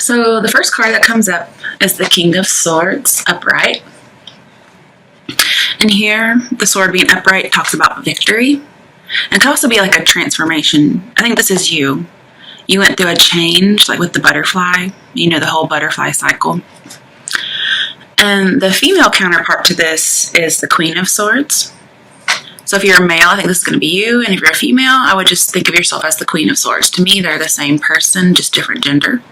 So the first card that comes up is the King of Swords, upright. And here, the sword being upright talks about victory. And it could also be like a transformation. I think this is you. You went through a change, like with the butterfly. You know, the whole butterfly cycle. And the female counterpart to this is the Queen of Swords. So if you're a male, I think this is going to be you. And if you're a female, I would just think of yourself as the Queen of Swords. To me, they're the same person, just different gender.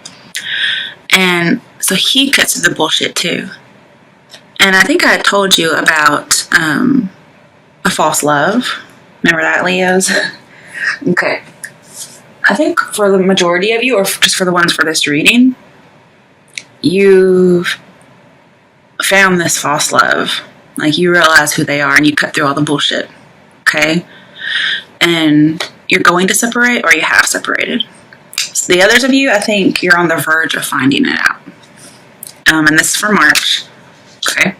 And so he cuts through the bullshit too. And I think I told you about a false love. Remember that, Leos? Okay. I think for the majority of you, or just for the ones for this reading, you've found this false love. Like, you realize who they are and you cut through all the bullshit. Okay? And you're going to separate, or you have separated. So the others of you, I think you're on the verge of finding it out. And this is for March. Okay.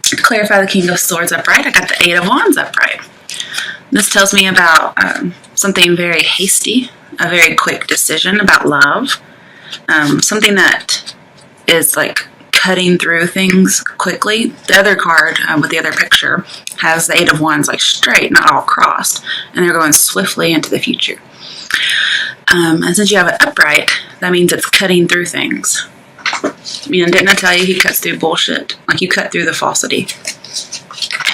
To clarify the King of Swords upright, I got the Eight of Wands upright. This tells me about something very hasty, a very quick decision about love. Something that is like cutting through things quickly. The other card with the other picture has the Eight of Wands like straight, not all crossed. And they're going swiftly into the future. And since you have it upright, that means it's cutting through things. You know, didn't I tell you he cuts through bullshit? Like, you cut through the falsity.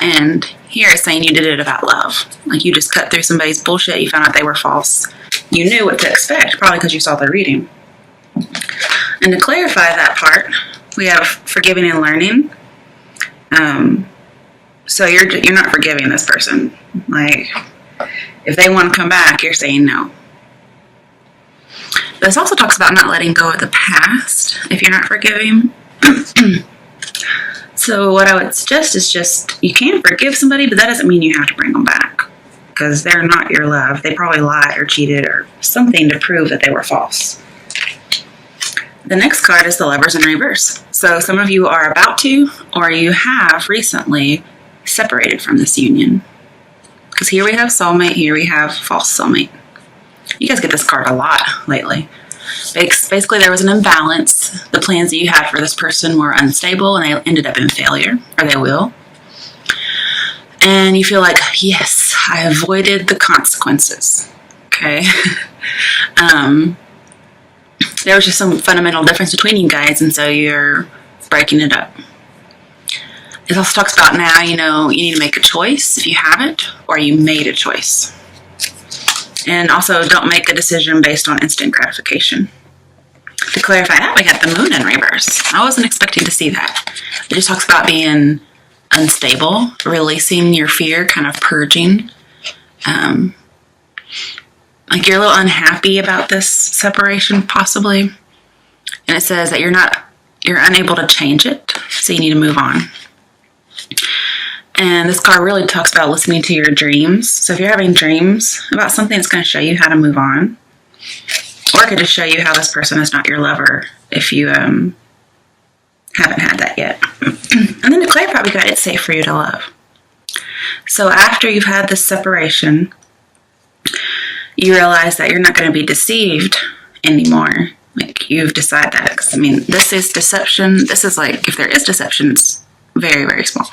And here it's saying you did it about love. Like, you just cut through somebody's bullshit. You found out they were false. You knew what to expect, probably because you saw the reading. And to clarify that part, we have forgiving and learning. So you're not forgiving this person. Like, if they want to come back, you're saying no. This also talks about not letting go of the past if you're not forgiving. So what I would suggest is just, you can forgive somebody, but that doesn't mean you have to bring them back. Because they're not your love. They probably lied or cheated or something to prove that they were false. The next card is the Lovers in reverse. So some of you are about to, or you have recently separated from this union. Because here we have soulmate, here we have false soulmate. You guys get this card a lot lately. Basically, there was an imbalance. The plans that you had for this person were unstable and they ended up in failure, or they will. And you feel like, yes, I avoided the consequences. Okay? There was just some fundamental difference between you guys, and so you're breaking it up. It also talks about now, you know, you need to make a choice if you haven't, or you made a choice. And also, don't make a decision based on instant gratification. To clarify that, we got the Moon in reverse. I wasn't expecting to see that. It just talks about being unstable, releasing your fear, kind of purging. Like, you're a little unhappy about this separation, possibly. And it says that you're unable to change it, so you need to move on. And this card really talks about listening to your dreams. So if you're having dreams about something, it's going to show you how to move on. Or it could just show you how this person is not your lover if you haven't had that yet. And then to clarify, we got it's safe for you to love. So after you've had this separation, you realize that you're not going to be deceived anymore. Like, you've decided that. 'Cause, I mean, this is deception. This is like, if there is deception, it's very, very small.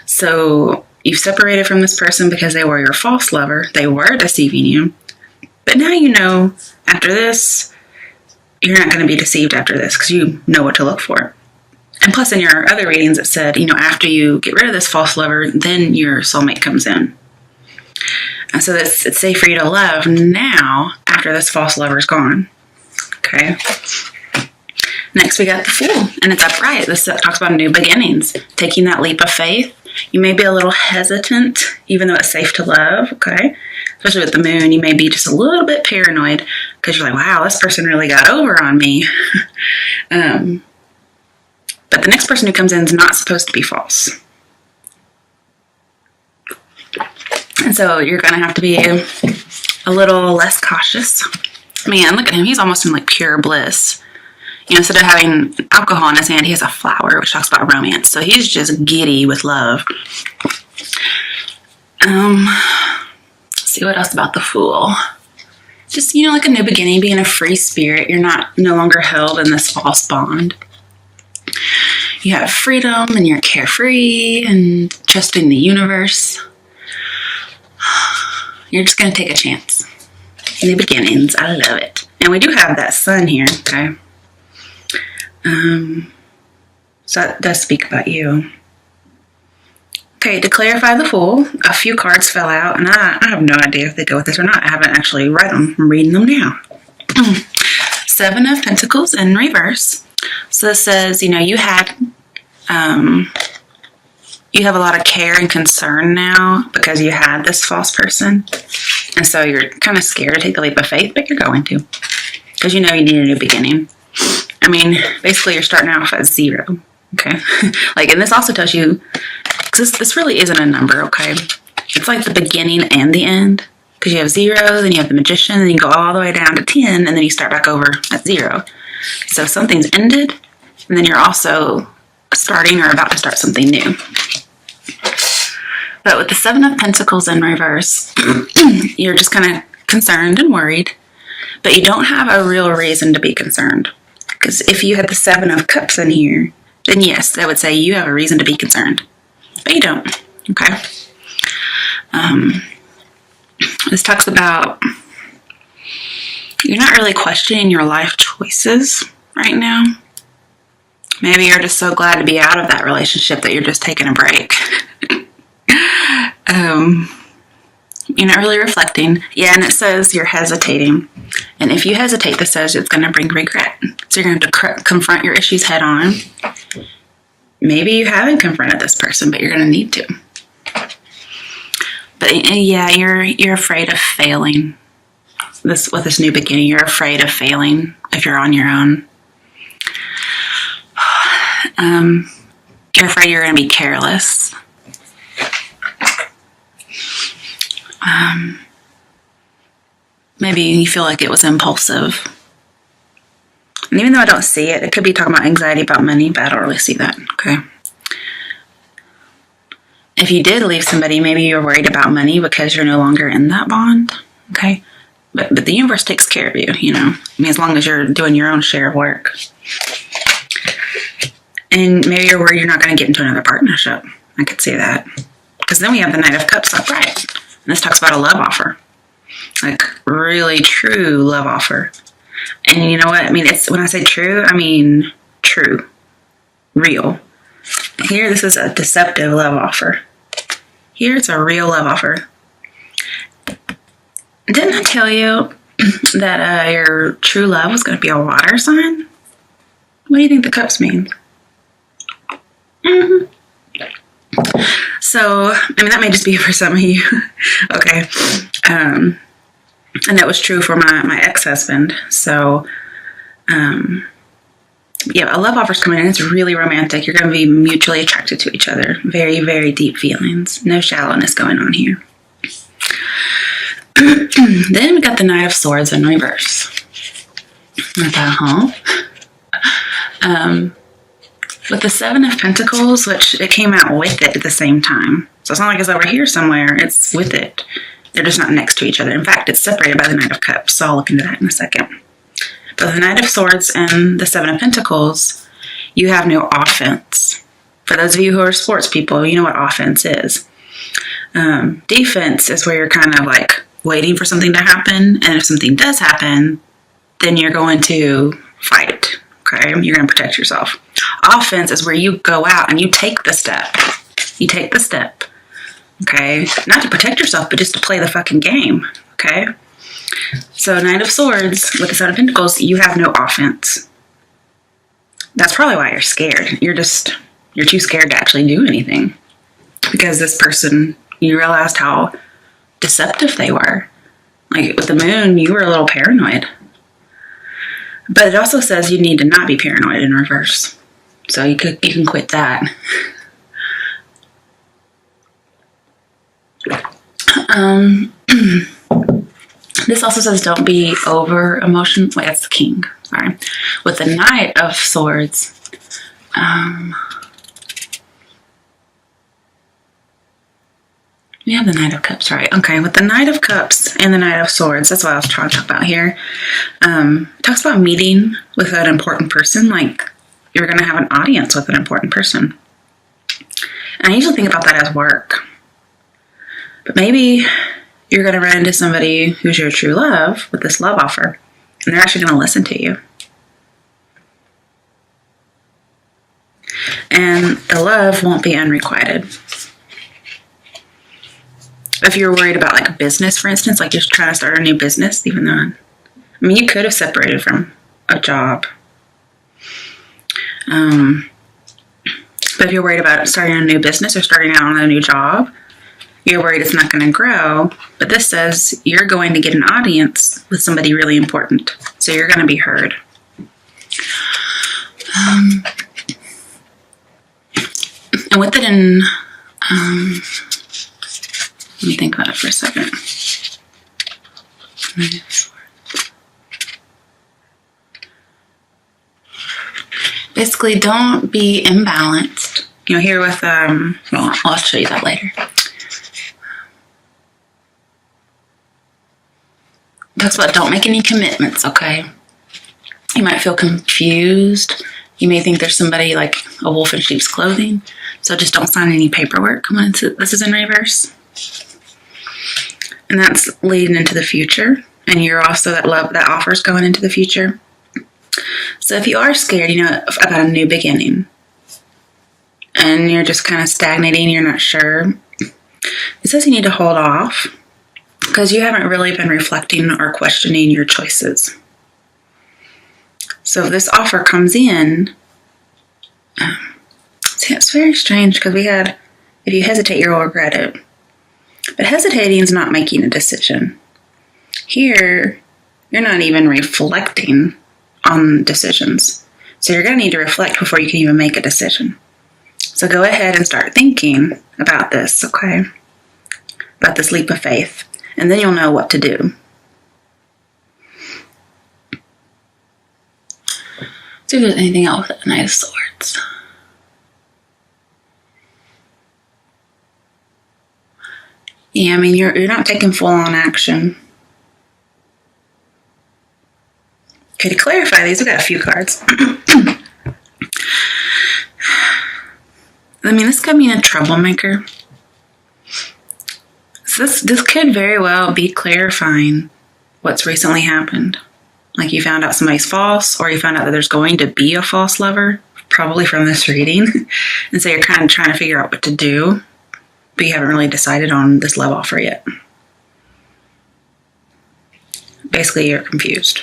So you've separated from this person because they were your false lover. They were deceiving you. But now you know, after this, you're not going to be deceived after this because you know what to look for. And plus, in your other readings, it said, you know, after you get rid of this false lover, then your soulmate comes in. And so it's safe for you to love now after this false lover's gone. Okay. Next, we got the Fool, and it's upright. This talks about new beginnings, taking that leap of faith. You may be a little hesitant, even though it's safe to love, okay? Especially with the Moon, you may be just a little bit paranoid because you're like, wow, this person really got over on me. But the next person who comes in is not supposed to be false. And so you're going to have to be a little less cautious. Man, look at him. He's almost in like pure bliss. You know, instead of having alcohol in his hand, he has a flower, which talks about romance. So he's just giddy with love. Let's see what else about the Fool. just, like a new beginning, being a free spirit. You're no longer held in this false bond. You have freedom and you're carefree and trusting the universe. You're just going to take a chance. New beginnings. I love it. And we do have that sun here, okay? So that does speak about you. Okay, to clarify the Fool, a few cards fell out, and I have no idea if they go with this or not. I haven't actually read them. I'm reading them now. Seven of Pentacles in reverse. So this says, you had, you have a lot of care and concern now because you had this false person. And so you're kind of scared to take the leap of faith, but you're going to. Because you need a new beginning. I mean, basically you're starting off at 0. Okay? And this also tells you, because this really isn't a number, okay? It's like the beginning and the end. Because you have 0, then you have the Magician, then you go all the way down to 10, and then you start back over at 0. So something's ended, and then you're also starting or about to start something new. But with the Seven of Pentacles in reverse, you're just kind of concerned and worried, but you don't have a real reason to be concerned. Because if you had the Seven of Cups in here, then yes, I would say you have a reason to be concerned. But you don't, okay? This talks about you're not really questioning your life choices right now. Maybe you're just so glad to be out of that relationship that you're just taking a break. You're not really reflecting. Yeah, and it says you're hesitating. And if you hesitate, this says it's going to bring regret. So you're going to have to confront your issues head on. Maybe you haven't confronted this person, but you're going to need to. But yeah, you're afraid of failing. With this new beginning, you're afraid of failing if you're on your own. You're afraid you're going to be careless. Maybe you feel like it was impulsive. And even though I don't see it, it could be talking about anxiety about money, but I don't really see that, okay? If you did leave somebody, maybe you're worried about money because you're no longer in that bond, okay? But the universe takes care of you, I mean, as long as you're doing your own share of work. And maybe you're worried you're not going to get into another partnership. I could see that. Because then we have the Knight of Cups upright. And this talks about a love offer. Really true love offer. And you know what? I mean, when I say true, I mean true. Real. Here, this is a deceptive love offer. Here, it's a real love offer. Didn't I tell you that your true love was going to be a water sign? What do you think the cups mean? Mm-hmm. So, I mean, that may just be for some of you. Okay. And that was true for my ex-husband. So, yeah, a love offer's coming in. It's really romantic. You're going to be mutually attracted to each other. Very, very deep feelings. No shallowness going on here. Then we got the Knight of Swords in reverse. With the Seven of Pentacles, which it came out with it at the same time. So it's not like it's over here somewhere. It's with it. They're just not next to each other. In fact, it's separated by the Knight of Cups. So I'll look into that in a second. But the Knight of Swords and the Seven of Pentacles, you have no offense. For those of you who are sports people, you know what offense is. Defense is where you're kind of waiting for something to happen. And if something does happen, then you're going to fight. Okay? You're going to protect yourself. Offense is where you go out and you take the step. You take the step. Okay? Not to protect yourself, but just to play the fucking game. Okay? So Knight of Swords with the Seven of Pentacles, you have no offense. That's probably why you're scared. You're too scared to actually do anything. Because this person, you realized how deceptive they were. With the moon, you were a little paranoid. But it also says you need to not be paranoid in reverse. So you can quit that. This also says don't be over emotional. Wait, that's the King. Sorry. With the Knight of Swords, We have the Knight of Cups, right? Okay, with the Knight of Cups and the Knight of Swords, that's what I was trying to talk about here. It talks about meeting with an important person, like you're going to have an audience with an important person. And I usually think about that as work. But maybe you're going to run into somebody who's your true love with this love offer, and they're actually going to listen to you. And the love won't be unrequited. If you're worried about like a business, for instance, like you're trying to start a new business, even though, I mean, you could have separated from a job. But if you're worried about starting a new business or starting out on a new job, you're worried it's not going to grow. But this says you're going to get an audience with somebody really important. So you're going to be heard. And with it in, let me think about it for a second. Basically, don't be imbalanced. You know, here with, well, I'll show you that later. It talks about don't make any commitments, okay? You might feel confused. You may think there's somebody like a wolf in sheep's clothing. So just don't sign any paperwork when this is in reverse. And that's leading into the future. And you're also that offer's going into the future. So if you are scared, you know, about a new beginning, and you're just kind of stagnating, you're not sure, it says you need to hold off because you haven't really been reflecting or questioning your choices. So if this offer comes in, see, it's very strange because we had, if you hesitate, you'll regret it. But hesitating is not making a decision. Here, you're not even reflecting on decisions. So you're going to need to reflect before you can even make a decision. So go ahead and start thinking about this, okay? About this leap of faith. And then you'll know what to do. See if there's anything else with the Knight of Swords. Yeah, I mean, you're not taking full-on action. Okay, to clarify these, I've got a few cards. I mean, this could mean a troublemaker. So this could very well be clarifying what's recently happened. Like you found out somebody's false, or you found out that there's going to be a false lover, probably from this reading. And so you're kind of trying to figure out what to do, but you haven't really decided on this love offer yet. Basically, you're confused.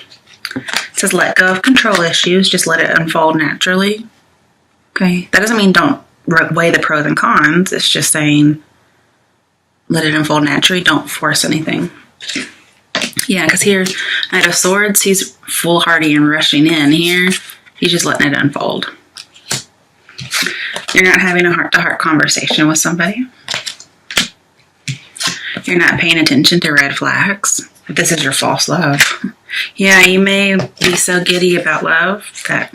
It says let go of control issues, just let it unfold naturally. Okay, that doesn't mean don't weigh the pros and cons. It's just saying let it unfold naturally, don't force anything. Yeah, because here, Knight of Swords, he's foolhardy and rushing in. Here, he's just letting it unfold. You're not having a heart-to-heart conversation with somebody. You're not paying attention to red flags. This is your false love. Yeah, you may be so giddy about love that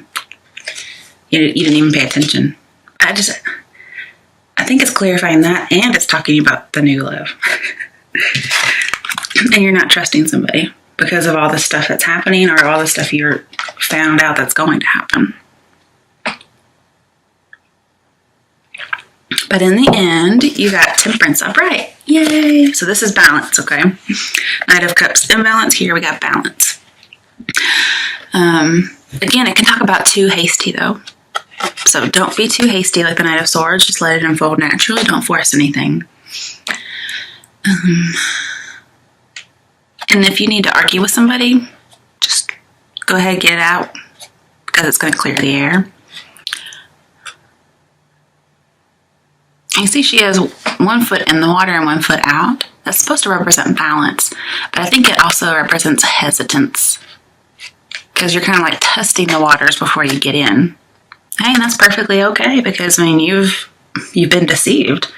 you didn't even pay attention. I think it's clarifying that, and it's talking about the new love. And you're not trusting somebody because of all the stuff that's happening or all the stuff you're found out that's going to happen. But in the end, you got Temperance upright. Yay! So this is balance, okay? Knight of Cups imbalance. Here we got balance. Again, it can talk about too hasty, though. So don't be too hasty like the Knight of Swords. Just let it unfold naturally. Don't force anything. And if you need to argue with somebody, just go ahead and get it out because it's going to clear the air. You see she has 1 foot in the water and 1 foot out. That's supposed to represent balance, but I think it also represents hesitance because you're kind of like testing the waters before you get in. Hey, and that's perfectly okay because, I mean, you've been deceived.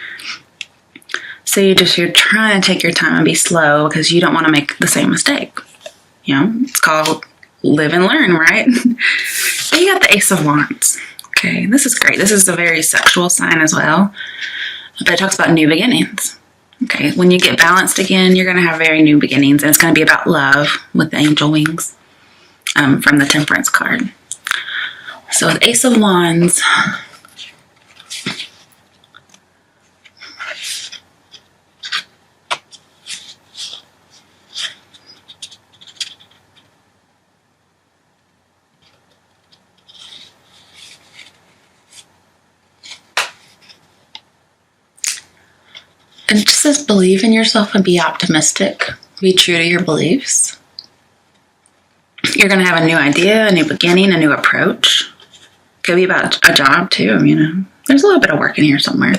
So you're trying to take your time and be slow because you don't want to make the same mistake. You know, it's called live and learn, right? But you got the Ace of Wands. Okay, this is great. This is a very sexual sign as well. But it talks about new beginnings. Okay, when you get balanced again, you're going to have very new beginnings, and it's going to be about love with the angel wings from the Temperance card. So with Ace of Wands, it just says believe in yourself and be optimistic. Be true to your beliefs. You're going to have a new idea, a new beginning, a new approach. Could be about a job too, you know. There's a little bit of work in here somewhere.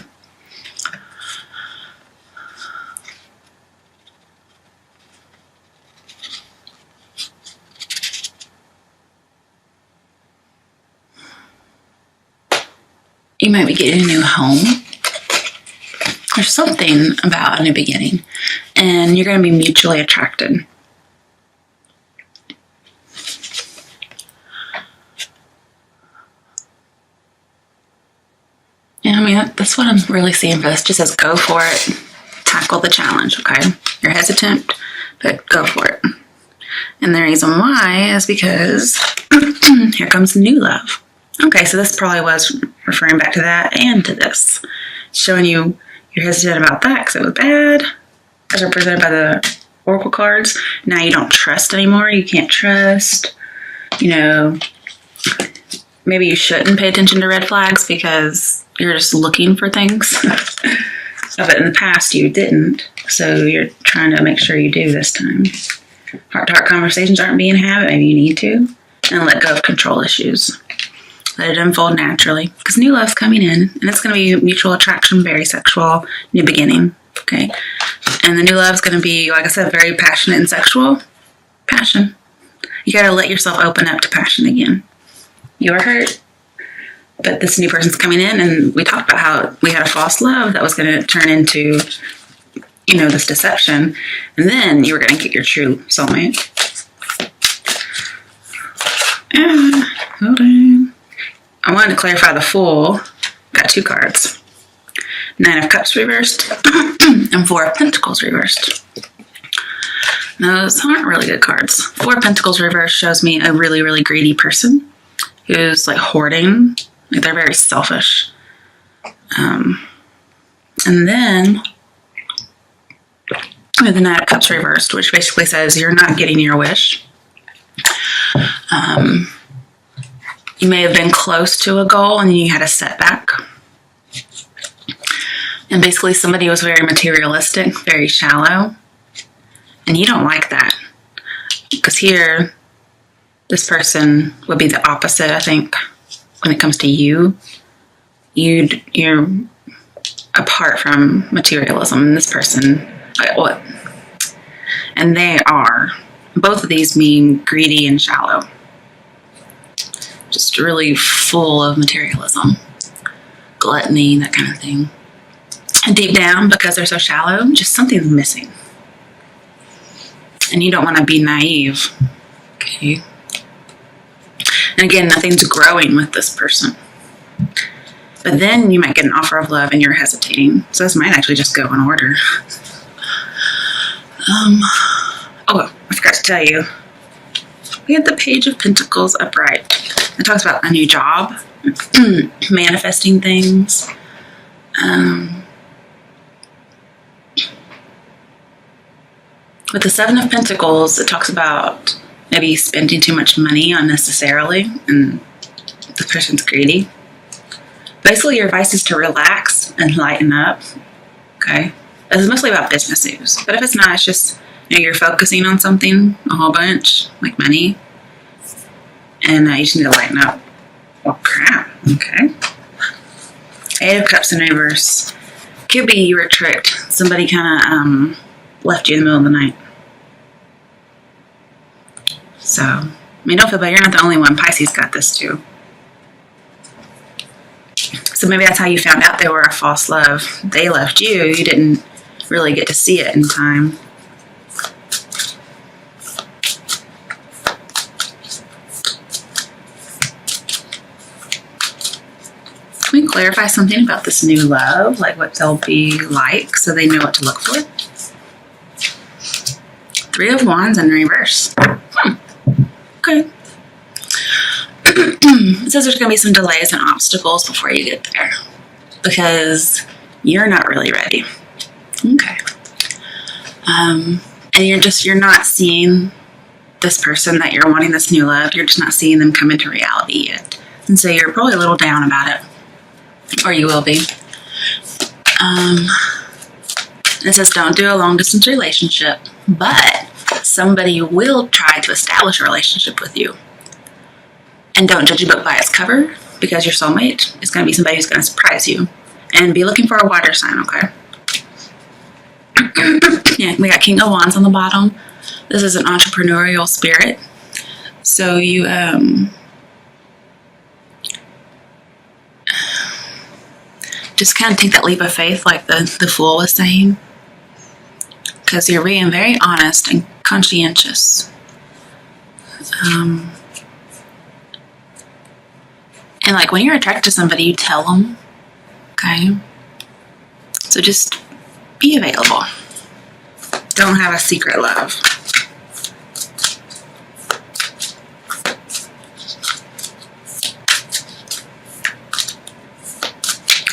You might be getting a new home. There's something about a new beginning, and you're going to be mutually attracted. Yeah, I mean, that's what I'm really seeing for this. It just says go for it. Tackle the challenge, okay? You're hesitant, but go for it. And the reason why is because here comes new love. Okay, so this probably was referring back to that and to this. Showing you you're hesitant about that because it was bad, as represented by the Oracle cards. Now you don't trust anymore. You can't trust. You know, maybe you shouldn't pay attention to red flags because you're just looking for things. But in the past you didn't. So you're trying to make sure you do this time. Heart-to-heart conversations aren't being had. Maybe you need to. And let go of control issues. Let it unfold naturally. Because new love's coming in. And it's going to be mutual attraction, very sexual, new beginning. Okay? And the new love's going to be, like I said, very passionate and sexual. Passion. You got to let yourself open up to passion again. You were hurt. But this new person's coming in. And we talked about how we had a false love that was going to turn into, you know, this deception. And then you were going to get your true soulmate. Hold on. I wanted to clarify the Fool. Got two cards. 9 of Cups reversed and 4 of Pentacles reversed. Now, those aren't really good cards. 4 of Pentacles reversed shows me a really, really greedy person who's like hoarding. Like they're very selfish. And then with the 9 of Cups reversed, which basically says you're not getting your wish. You may have been close to a goal and then you had a setback. And basically somebody was very materialistic, very shallow. And you don't like that. Because here, this person would be the opposite, I think, when it comes to you. You're apart from materialism. And this person, what? And they are. Both of these mean greedy and shallow. Just really full of materialism, gluttony, that kind of thing. And deep down, because they're so shallow, just something's missing. And you don't want to be naive. Okay. And again, nothing's growing with this person. But then you might get an offer of love and you're hesitating. So this might actually just go in order. I forgot to tell you. We had the Page of Pentacles upright. It talks about a new job, manifesting things. With the 7 of Pentacles, it talks about maybe spending too much money unnecessarily, and the person's greedy. Basically, your advice is to relax and lighten up. Okay? It's mostly about business moves. But if it's not, it's just, you know, you're focusing on something a whole bunch, like money, and you just need to lighten up. Oh, crap. Okay. 8 of Cups in reverse. Could be you were tricked. Somebody kind of left you in the middle of the night. So, I mean, don't feel bad. You're not the only one. Pisces got this too. So maybe that's how you found out they were a false love. They left you. You didn't really get to see it in time. clarify something about this new love, like what they'll be like, so they know what to look for. Three of Wands in reverse. Okay. It says there's going to be some delays and obstacles before you get there because you're not really ready. Okay. And you're not seeing this person that you're wanting, this new love. You're just not seeing them come into reality yet. And so you're probably a little down about it. Or you will be. It says don't do a long distance relationship, but somebody will try to establish a relationship with you. And don't judge a book by its cover, because your soulmate is going to be somebody who's going to surprise you. And be looking for a water sign, okay? Yeah, we got King of Wands on the bottom. This is an entrepreneurial spirit. So you, just kind of take that leap of faith like the Fool was saying. Because you're being very honest and conscientious. And like when you're attracted to somebody, you tell them. Okay? So just be available. Don't have a secret love.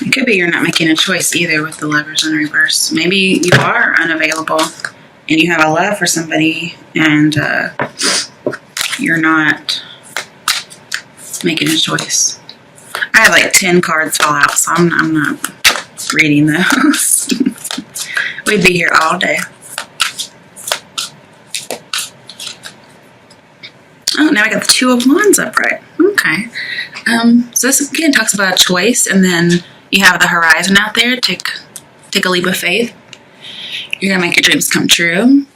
It could be you're not making a choice either with the Lovers in reverse. Maybe you are unavailable and you have a love for somebody and you're not making a choice. I have like 10 cards fall out, so I'm not reading those. We'd be here all day. Oh, now I got the Two of Wands upright. Okay. So this again talks about a choice, and then you have the horizon out there. Take a leap of faith. You're going to make your dreams come true.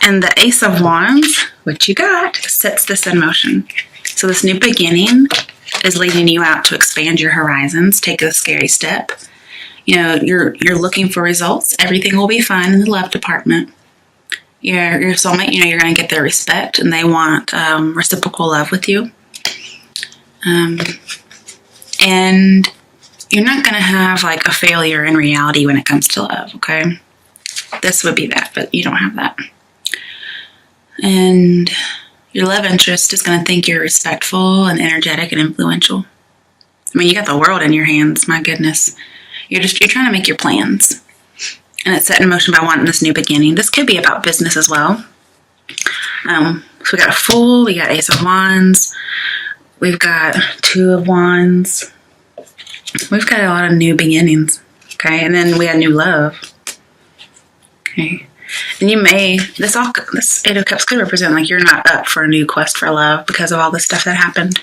And the Ace of Wands, which you got, sets this in motion. So this new beginning is leading you out to expand your horizons. Take a scary step. You know, you're looking for results. Everything will be fine in the love department. Your soulmate, you know, you're going to get their respect, and they want reciprocal love with you. And you're not going to have like a failure in reality when it comes to love, okay? This would be that, but you don't have that. And your love interest is going to think you're respectful and energetic and influential. I mean, you got the world in your hands, my goodness. You're trying to make your plans. And it's set in motion by wanting this new beginning. This could be about business as well. So we got a Fool, we got Ace of Wands, we've got Two of Wands. We've got a lot of new beginnings, okay? And then we had new love, okay? And you may, this Eight of Cups could represent like you're not up for a new quest for love because of all the stuff that happened.